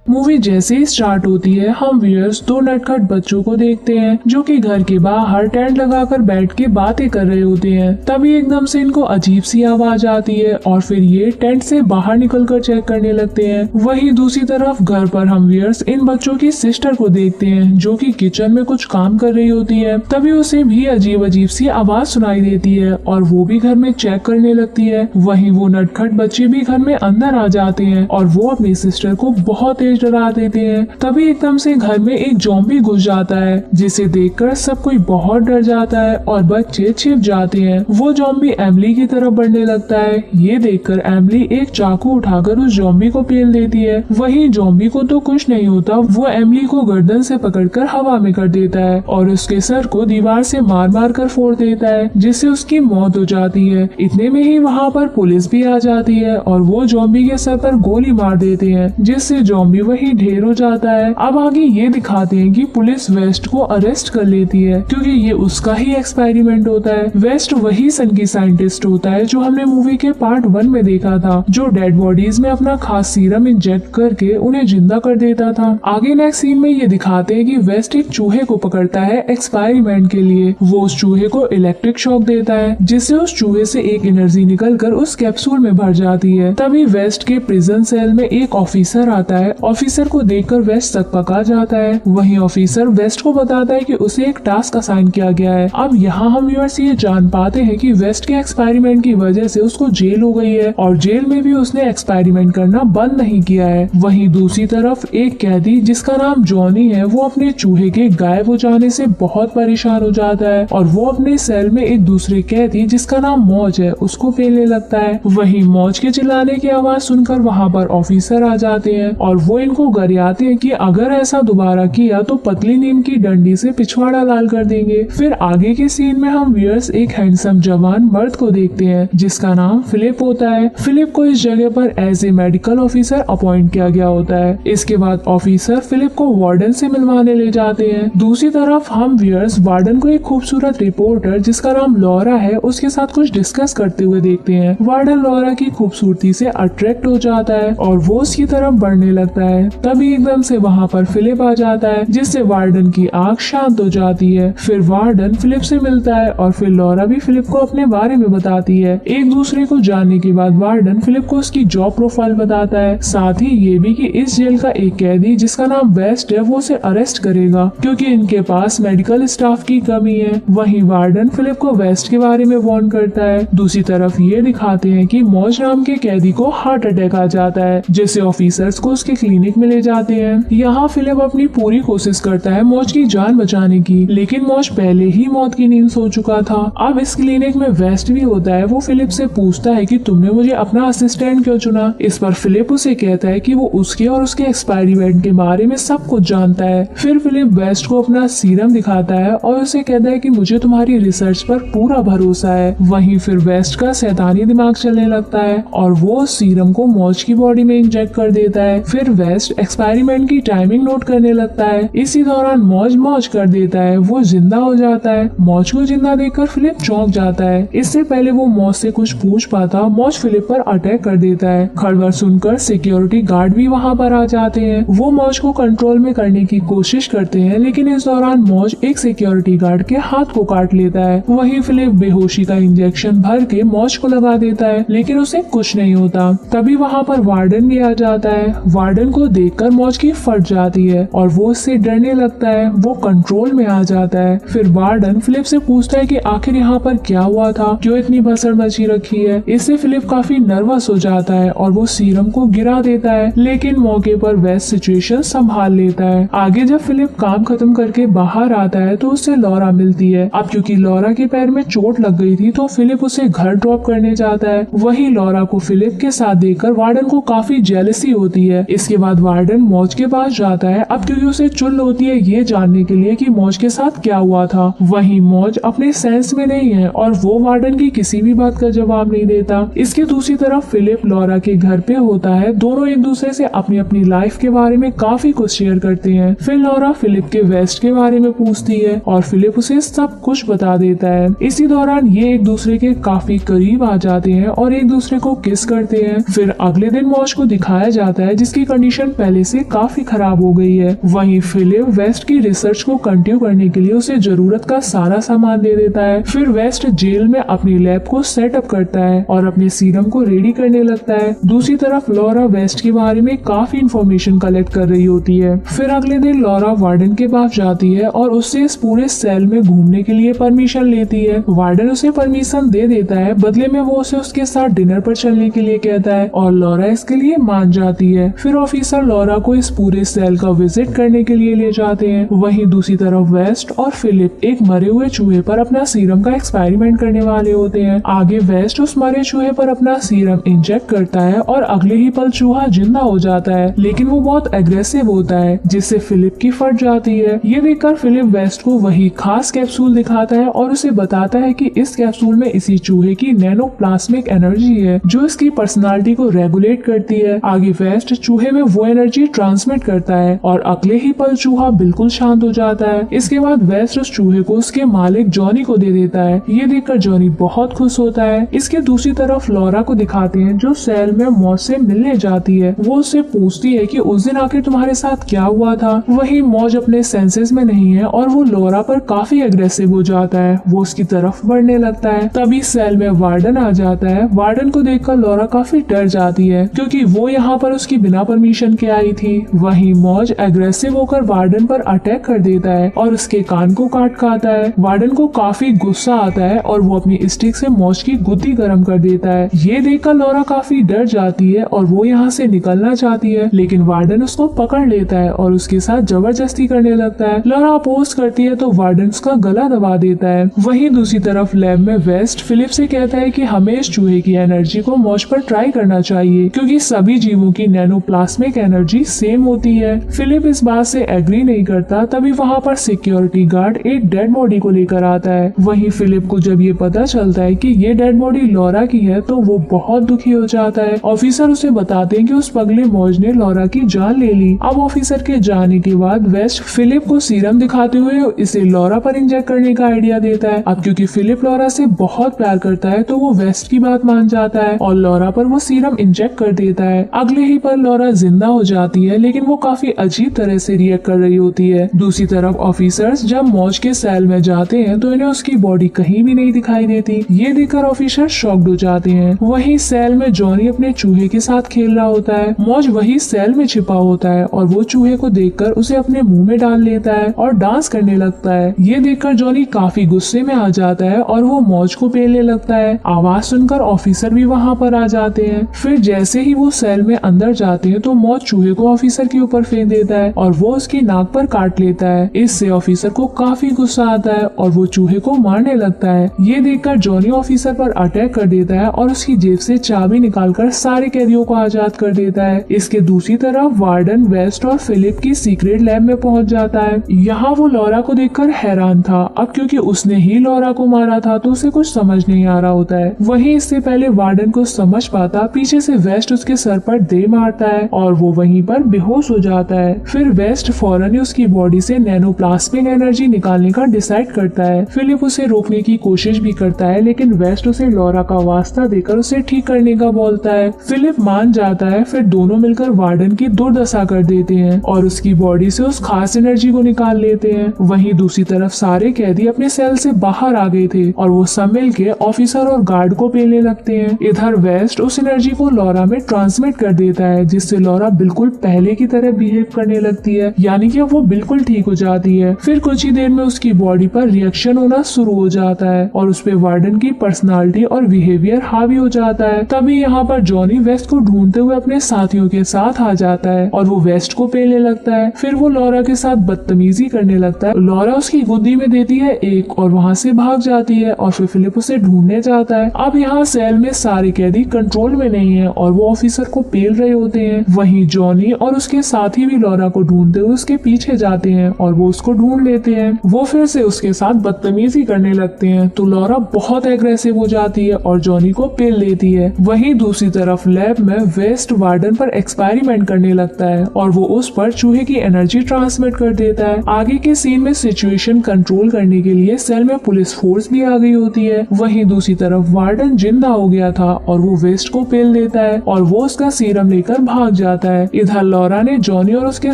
Movie जैसे ही start होती है हम व्यूअर्स दो नटखट बच्चों को देखते हैं जो कि घर के बाहर टेंट लगाकर बैठ के बातें कर रहे होते हैं। तभी एकदम से इनको अजीब सी आवाज आती है और फिर ये टेंट से बाहर निकलकर चेक करने लगते हैं। वहीं दूसरी तरफ घर पर हम व्यूअर्स इन बच्चों की सिस्टर को देखते हैं जो कि किचन में कुछ काम कर रही होती है। तभी उसे भी अजीब अजीब सी आवाज सुनाई देती है और वो भी घर में चेक करने लगती है। वहीं वो नटखट बच्चे भी घर में अंदर आ जाते हैं और वो अपनी सिस्टर को बहुत तेज डरा देते हैं। तभी एकदम से घर में एक ज़ॉम्बी घुस जाता है जिसे देखकर सब कोई बहुत डर जाता है और बच्चे छिप जाते हैं। वो ज़ॉम्बी एमिली की तरफ बढ़ने लगता है। ये देखकर एमिली एक चाकू उठाकर उस ज़ॉम्बी को पेल देती है। वहीं ज़ॉम्बी को तो कुछ नहीं होता, वो एमिली को गर्दन से पकड़कर हवा में कर देता है और उसके सर को दीवार से मार मार कर फोड़ देता है जिससे उसकी मौत हो जाती है। इतने में ही वहाँ पर पुलिस भी आ जाती है और वो ज़ॉम्बी के सर पर गोली मार देते हैं जिससे ज़ॉम्बी वही ढेर हो जाता है। अब आगे ये दिखाते हैं कि पुलिस वेस्ट को अरेस्ट कर लेती है क्योंकि ये उसका ही एक्सपेरिमेंट होता है। वेस्ट वही सन की साइंटिस्ट होता है जो हमने मूवी के पार्ट 1 में देखा था, जो डेड बॉडीज में अपना खास सीरम इंजेक्ट करके उन्हें जिंदा कर देता था। आगे नेक्स्ट सीन में ये दिखाते हैं कि वेस्ट एक चूहे को पकड़ता है एक्सपेरिमेंट के लिए। वो उस चूहे को इलेक्ट्रिक शॉक देता है जिससे उस चूहे से एक एनर्जी निकलकर उस कैप्सूल में भर जाती है। तभी वेस्ट के प्रिजन सेल में एक ऑफिसर आता है। ऑफिसर को देखकर वेस्ट सकपका जाता है। वहीं ऑफिसर वेस्ट को बताता है कि उसे एक टास्क असाइन किया गया है। अब यहाँ हम व्यूअर्स ये जान पाते हैं कि वेस्ट के एक्सपेरिमेंट की वजह से उसको जेल हो गई है और जेल में भी उसने एक्सपेरिमेंट करना बंद नहीं किया है। वहीं दूसरी तरफ एक कैदी जिसका नाम जॉनी है वो अपने चूहे के गायब हो जाने से बहुत परेशान हो जाता है और वो अपने सेल में एक दूसरे कैदी जिसका नाम मौज है उसको पेलने लगता है। वहीं मौज के चिल्लाने की आवाज सुनकर वहाँ पर ऑफिसर आ जाते हैं और वो इनको गरियाते हैं कि अगर ऐसा दोबारा किया तो पतली नीम की डंडी से पिछवाड़ा लाल कर देंगे। फिर आगे के सीन में हम व्यूअर्स एक हैंडसम जवान मर्द को देखते हैं जिसका नाम फिलिप होता है। फिलिप को इस जगह पर as a medical officer appoint किया गया होता है। इसके बाद ऑफिसर फिलिप को वार्डन से मिलवाने ले जाते हैं। दूसरी तरफ हम व्यूअर्स वार्डन को एक खूबसूरत रिपोर्टर जिसका नाम लॉरा है उसके साथ कुछ डिस्कस करते हुए देखते हैं। वार्डन लॉरा की खूबसूरती से अट्रैक्ट हो जाता है और वो उसकी तरफ बढ़ने लगता है। तभी एकदम से वहाँ पर फिलिप आ जाता है जिससे वार्डन की आंख शांत हो जाती है। फिर वार्डन फिलिप से मिलता है और फिर लॉरा भी फिलिप को अपने बारे में बताती है। एक दूसरे को जानने के बाद वार्डन फिलिप को उसकी जॉब प्रोफाइल बताता है, साथ ही ये भी कि इस जेल का एक कैदी जिसका नाम वेस्ट है वो उसे अरेस्ट करेगा क्योंकि इनके पास मेडिकल स्टाफ की कमी है। वहीं वार्डन फिलिप को वेस्ट के बारे में वार्न करता है। दूसरी तरफ ये दिखाते हैं कि मौज नाम के कैदी को हार्ट अटैक आ जाता है जिससे ऑफिसर्स को उसके क्लिनिक में ले जाते हैं। यहाँ फिलिप अपनी पूरी कोशिश करता है मौज की जान बचाने की, लेकिन मौज पहले ही मौत की नींद सो चुका था। अब इस क्लिनिक में वेस्ट भी होता है। वो फिलिप से पूछता है कि तुमने मुझे अपना असिस्टेंट क्यों चुना। इस पर फिलिप उसे कहता है कि वो उसके और उसके एक्सपेरिमेंट के बारे में सब कुछ जानता है। फिर फिलिप वेस्ट को अपना सीरम दिखाता है और उसे कहता है कि मुझे तुम्हारी रिसर्च पर पूरा भरोसा है। वहीं फिर वेस्ट का शैतानी दिमाग चलने लगता है और वो सीरम को मौज की बॉडी में इंजेक्ट कर देता है। फिर वेस्ट एक्सपेरिमेंट की टाइमिंग नोट करने लगता है। इसी दौरान मौज मौज कर देता है, वो जिंदा हो जाता है। मौज को जिंदा देखकर फिलिप चौंक जाता है। इससे पहले वो मौज से कुछ पूछ पाता मौज फिलिप पर अटैक कर देता है। खड़बड़ सुनकर सिक्योरिटी गार्ड भी वहाँ पर आ जाते हैं। वो मौज को कंट्रोल में करने की कोशिश करते हैं लेकिन इस दौरान मौज एक सिक्योरिटी गार्ड के हाथ को काट लेता है। वहीं फिलिप बेहोशी का इंजेक्शन भर के मौज को लगा देता है लेकिन उसे कुछ नहीं होता। तभी वहाँ पर वार्डन भी आ जाता है। वार्डन को देखकर मौज की फट जाती है और वो उससे डरने लगता है। वो कंट्रोल में आ जाता है। फिर वार्डन फिलिप से पूछता है कि आखिर यहाँ पर क्या हुआ था, क्यों इतनी भसड़ मची रखी है। इससे फिलिप काफी नर्वस हो जाता है और वो सीरम को गिरा देता है लेकिन मौके पर वेस्ट सिचुएशन संभाल लेता है। आगे जब फिलिप काम खत्म करके बाहर आता है तो उससे लॉरा मिलती है। अब क्योंकि लॉरा के पैर में चोट लग गई थी तो फिलिप उसे घर ड्रॉप करने जाता है। वहीं लॉरा को फिलिप के साथ देखकर वार्डन को काफी जेलसी होती है। इसके बाद वार्डन मौज के पास जाता है अब क्योंकि उसे चुल होती है ये जानने के लिए कि मौज के साथ क्या हुआ था। वहीं मौज अपने सेंस में नहीं है और वो वार्डन की किसी भी बात का जवाब नहीं देता। इसके दूसरी तरफ फिलिप लॉरा के घर पे होता है। दोनों एक दूसरे से अपनी अपनी लाइफ के बारे में काफी कुछ शेयर करते हैं। फिर लॉरा फिलिप के वेस्ट के बारे में पूछती है और फिलिप उसे सब कुछ बता देता है। इसी दौरान ये एक दूसरे के काफी करीब आ जाते हैं और एक दूसरे को किस करते हैं। फिर अगले दिन मौज को दिखाया जाता है जिसकी कंडीशन कंडीशन पहले से काफी खराब हो गई है। वहीं फिलिप वेस्ट की रिसर्च को कंटिन्यू करने के लिए उसे जरूरत का सारा सामान दे देता है। फिर वेस्ट जेल में अपनी लैब को सेटअप करता है और अपने सीरम को रेडी करने लगता है। दूसरी तरफ लॉरा वेस्ट के बारे में काफी इंफॉर्मेशन कलेक्ट कर रही होती है। फिर अगले दिन लॉरा वार्डन के पास जाती है और उससे इस पूरे सेल में घूमने के लिए परमिशन लेती है। वार्डन उसे परमिशन दे देता है, बदले में वो उसे उसके साथ डिनर पर चलने के लिए कहता है और लॉरा इसके लिए मान जाती है। फिर ऑफिसर लॉरा को इस पूरे सेल का विजिट करने के लिए ले जाते हैं। वहीं दूसरी तरफ वेस्ट और फिलिप एक मरे हुए चूहे पर अपना सीरम का एक्सपेरिमेंट करने वाले होते हैं। आगे वेस्ट उस मरे चूहे पर अपना सीरम इंजेक्ट करता है और अगले ही पल चूहा जिंदा हो जाता है, लेकिन वो बहुत एग्रेसिव होता है जिससे फिलिप की फट जाती है। ये देखकर फिलिप वेस्ट को वही खास कैप्सूल दिखाता है और उसे बताता है कि इस कैप्सूल में इसी चूहे की नैनोप्लास्मिक एनर्जी है जो इसकी पर्सनालिटी को रेगुलेट करती है। आगे वेस्ट चूहे में वो एनर्जी ट्रांसमिट करता है और अगले ही पल चूहा बिल्कुल शांत हो जाता है। इसके बाद वेस्ट उस चूहे को उसके मालिक जॉनी को दे देता है। ये देखकर जॉनी बहुत खुश होता है। इसके दूसरी तरफ लॉरा को दिखाते हैं जो सेल में मौज से मिलने जाती है। वो उससे पूछती है कि उस दिन आखिर तुम्हारे साथ क्या हुआ था। वही मौज अपने सेंसेस में नहीं है और वो लॉरा पर काफी एग्रेसिव हो जाता है। वो उसकी तरफ बढ़ने लगता है। तभी सेल में वार्डन आ जाता है। वार्डन को देखकर लॉरा काफी डर जाती है क्योंकि वो यहाँ पर उसकी बिना परमिशन के आई थी। वही मौज एग्रेसिव होकर वार्डन पर अटैक कर देता है और उसके कान को काट खाता है। वार्डन को काफी गुस्सा आता है और वो अपनी स्टिक से मौज की गुद्दी गर्म कर देता है। ये देखकर लॉरा काफी डर जाती है और वो यहाँ से निकलना चाहती है, लेकिन वार्डन उसको पकड़ लेता है और उसके साथ जबरदस्ती करने लगता है। लॉरा अपोज करती है तो वार्डन उसका गला दबा देता है। वहीं दूसरी तरफ लैब में वेस्ट फिलिप से कहता है कि हमें इस चूहे की एनर्जी को मौज पर ट्राई करना चाहिए क्योंकि सभी जीवों की नैनोप्लास्मिक एनर्जी सेम होती है। फिलिप इस बात से एग्री नहीं करता। तभी वहाँ पर सिक्योरिटी गार्ड एक डेड बॉडी को लेकर आता है। वहीं फिलिप को जब ये पता चलता है कि ये डेड बॉडी लॉरा की है तो वो बहुत दुखी हो जाता है। ऑफिसर उसे बताते हैं कि उस पगले मौज ने लॉरा की जान ले ली। अब ऑफिसर के जाने के बाद वेस्ट फिलिप को सीरम दिखाते हुए इसे लॉरा पर इंजेक्ट करने का आइडिया देता है। अब क्योंकि फिलिप लॉरा से बहुत प्यार करता है तो वो वेस्ट की बात मान जाता है और लॉरा पर वो सीरम इंजेक्ट कर देता है। अगले ही पल लॉरा जिंदा हो जाती है, लेकिन वो काफी अजीब तरह से रिएक्ट कर रही होती है। दूसरी तरफ ऑफिसर्स जब मौज के सेल में जाते हैं तो इन्हें उसकी बॉडी कहीं भी नहीं दिखाई देती। ये देखकर ऑफिसर शॉक्ड हो जाते हैं। वहीं सेल में जॉनी अपने चूहे के साथ खेल रहा होता है। मौज वही सेल में छिपा होता है और वो चूहे को देखकर उसे अपने मुंह में डाल लेता है और डांस करने लगता है। ये देखकर जॉनी काफी गुस्से में आ जाता है और वो मौज को पेलने लगता है। आवाज सुनकर ऑफिसर भी वहाँ पर आ जाते हैं। फिर जैसे ही वो सेल में अंदर जाते हैं तो मौज चूहे को ऑफिसर के ऊपर फेंक देता है और वो उसकी नाक पर काट लेता है। इससे ऑफिसर को काफी गुस्सा आता है और वो चूहे को मारने लगता है। ये देखकर जॉनी ऑफिसर पर अटैक कर देता है और उसकी जेब से चाबी निकालकर सारे कैदियों को आजाद कर देता है। इसके दूसरी तरफ वार्डन वेस्ट और फिलिप की सीक्रेट लैब में पहुंच जाता है। यहाँ वो लॉरा को देखकर हैरान था। अब क्योंकि उसने ही लॉरा को मारा था तो उसे कुछ समझ नहीं आ रहा होता है। वहीं इससे पहले वार्डन को समझ पाता, पीछे से वेस्ट उसके सर पर दे मारता है और वो वहीं पर बेहोश हो जाता है। फिर वेस्ट फौरन ही उसकी बॉडी से नैनोप्लास्मिक एनर्जी निकालने का डिसाइड करता है। फिलिप उसे रोकने की कोशिश भी करता है, लेकिन वेस्ट उसे लॉरा का वास्ता देकर उसे ठीक करने का बोलता है। फिलिप मान जाता है। फिर दोनों मिलकर वार्डन की दुर्दशा कर देते हैं और उसकी बॉडी से उस खास एनर्जी को निकाल लेते हैं। वहीं दूसरी तरफ सारे कैदी अपने सेल से बाहर आ गए थे और वो सब मिलके ऑफिसर और गार्ड को पेलने लगते हैं। इधर वेस्ट उस एनर्जी को लॉरा में ट्रांसमिट कर देता है, जिससे लॉरा बिल्कुल पहले की तरह बिहेव करने लगती है, यानी कि वो बिल्कुल ठीक हो जाती है। फिर कुछ ही देर में उसकी बॉडी पर रिएक्शन होना शुरू हो जाता है और उस पे वार्डन की पर्सनालिटी और बिहेवियर हावी हो जाता है। तभी यहाँ पर जॉनी वेस्ट को ढूंढते हुए अपने साथियों के साथ आ जाता है और वो वेस्ट को पेलने लगता है। फिर वो लॉरा के साथ बदतमीजी करने लगता है। लॉरा उसकी गोदी में देती है एक और वहाँ से भाग जाती है और फिर फिलिप उसे ढूंढने जाता है। अब यहाँ सेल में सारे कैदी कंट्रोल में नहीं है और वो ऑफिसर को पेल रहे होते हैं। वहीं जॉनी और उसके साथी भी लॉरा को ढूंढते हुए उसके पीछे जाते हैं और वो उसको ढूंढ लेते हैं। वो फिर से उसके साथ बदतमीजी करने लगते हैं तो लॉरा बहुत एग्रेसिव हो जाती है और जॉनी को पेल लेती है। वहीं दूसरी तरफ लैब में वेस्ट वार्डन पर एक्सपेरिमेंट करने लगता है और वो उस पर चूहे की एनर्जी ट्रांसमिट कर देता है। आगे के सीन में सिचुएशन कंट्रोल करने के लिए सेल में पुलिस फोर्स भी आ गई होती है। वहीं दूसरी तरफ वार्डन जिंदा हो गया था और वो वेस्ट को पेल देता है और वो उसका सीरम लेकर भाग जाता जाता है। इधर लॉरा ने जॉनी और उसके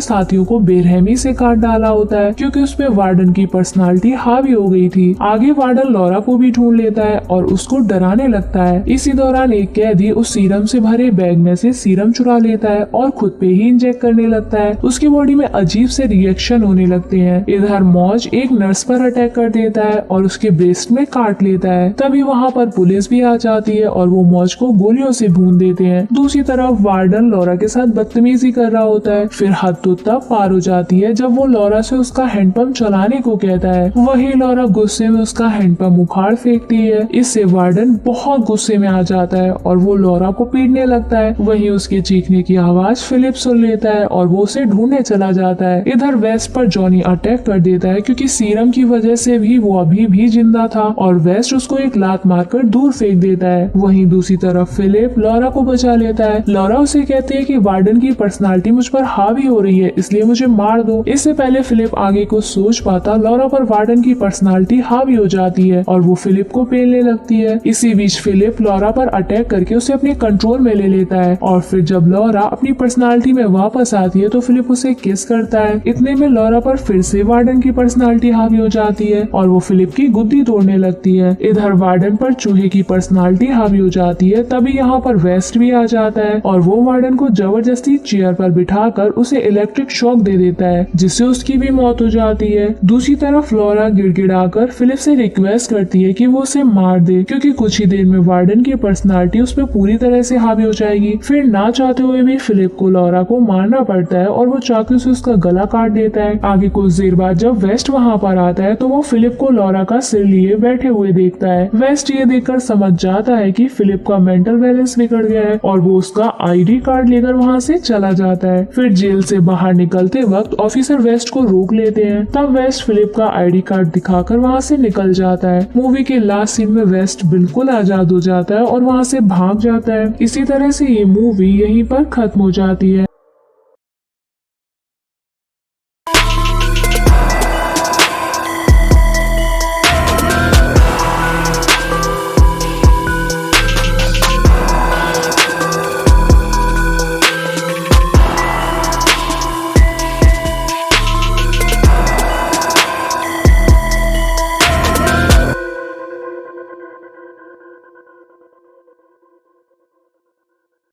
साथियों को बेरहमी से काट डाला होता है क्योंकि उसमें वार्डन की पर्सनालिटी हावी हो गई थी। आगे वार्डन लॉरा को भी ढूंढ लेता है और उसको डराने लगता है। इसी दौरान एक कैदी उस सीरम से भरे बैग में से सीरम चुरा लेता है और खुद पे ही इंजेक्ट करने लगता है। उसकी बॉडी में अजीब से रिएक्शन होने लगते हैं। इधर मौज एक नर्स पर अटैक कर देता है और उसके ब्रेस्ट में काट लेता है। तभी वहाँ पर पुलिस भी आ जाती है और वो मौज को गोलियों से भून देते हैं। दूसरी तरफ वार्डन लॉरा के साथ बदतमीजी कर रहा होता है। फिर हद तो तब पार हो जाती है जब वो लॉरा से उसका हैंडपंप चलाने को कहता है। वही लॉरा गुस्से में उसका हैंडपंप उखाड़ फेंकती है। इससे वार्डन बहुत गुस्से में आ जाता है और वो लॉरा को पीटने लगता है। वहीं उसके चीखने की आवाज फिलिप सुन लेता है और वो उसे ढूंढने चला जाता है। इधर वेस्ट पर जॉनी अटैक कर देता है क्योंकि सीरम की वजह से भी वो अभी भी जिंदा था और वेस्ट उसको एक लात मारकर दूर फेंक देता है। वहीं दूसरी तरफ फिलिप लॉरा को बचा लेता है। लॉरा उसे कहती है कि वार्डन की पर्सनालिटी मुझ पर हावी हो रही है, इसलिए मुझे मार दो। इससे पहले फिलिप आगे को सोच पाता, लॉरा पर वार्डन की पर्सनालिटी हावी हो जाती है और वो फिलिप को पेलने लगती है। इसी बीच फिलिप लॉरा पर अटैक करके उसे अपने कंट्रोल में ले लेता है और फिर जब लॉरा अपनी पर्सनालिटी में वापस आती है तो फिलिप उसे किस करता है। इतने में लॉरा पर फिर से वार्डन की पर्सनालिटी हावी हो जाती है और वो फिलिप की गुद्दी तोड़ने लगती है। इधर वार्डन पर चूहे की पर्सनालिटी हावी हो जाती है। तभी यहाँ पर वेस्ट भी आ जाता है और वो वार्डन को जबरदस्ती चेयर पर बिठाकर उसे इलेक्ट्रिक शॉक दे देता है, जिससे उसकी भी मौत हो जाती है। दूसरी तरफ लॉरा गिड़गिड़ाकर फिलिप से रिक्वेस्ट करती है कि वो उसे मार दे क्योंकि कुछ ही देर में वार्डन की पर्सनालिटी उस पर पूरी तरह से हावी हो जाएगी। फिर ना चाहते हुए भी फिलिप को लॉरा को मारना पड़ता है और वो चाकू से उसका गला काट देता है। आगे कुछ देर बाद जब वेस्ट वहाँ पर आता है तो वो फिलिप को लॉरा का सिर लिए बैठे हुए देखता है। वेस्ट ये देखकर समझ जाता है कि फिलिप का मेंटल बैलेंस बिगड़ गया है और वो उसका आईडी कार्ड लेकर वहाँ से चला जाता है। फिर जेल से बाहर निकलते वक्त ऑफिसर वेस्ट को रोक लेते हैं। तब वेस्ट फिलिप का आईडी कार्ड दिखाकर वहाँ से निकल जाता है। मूवी के लास्ट सीन में वेस्ट बिल्कुल आजाद हो जाता है और वहाँ से भाग जाता है। इसी तरह से ये मूवी यहीं पर खत्म हो जाती है।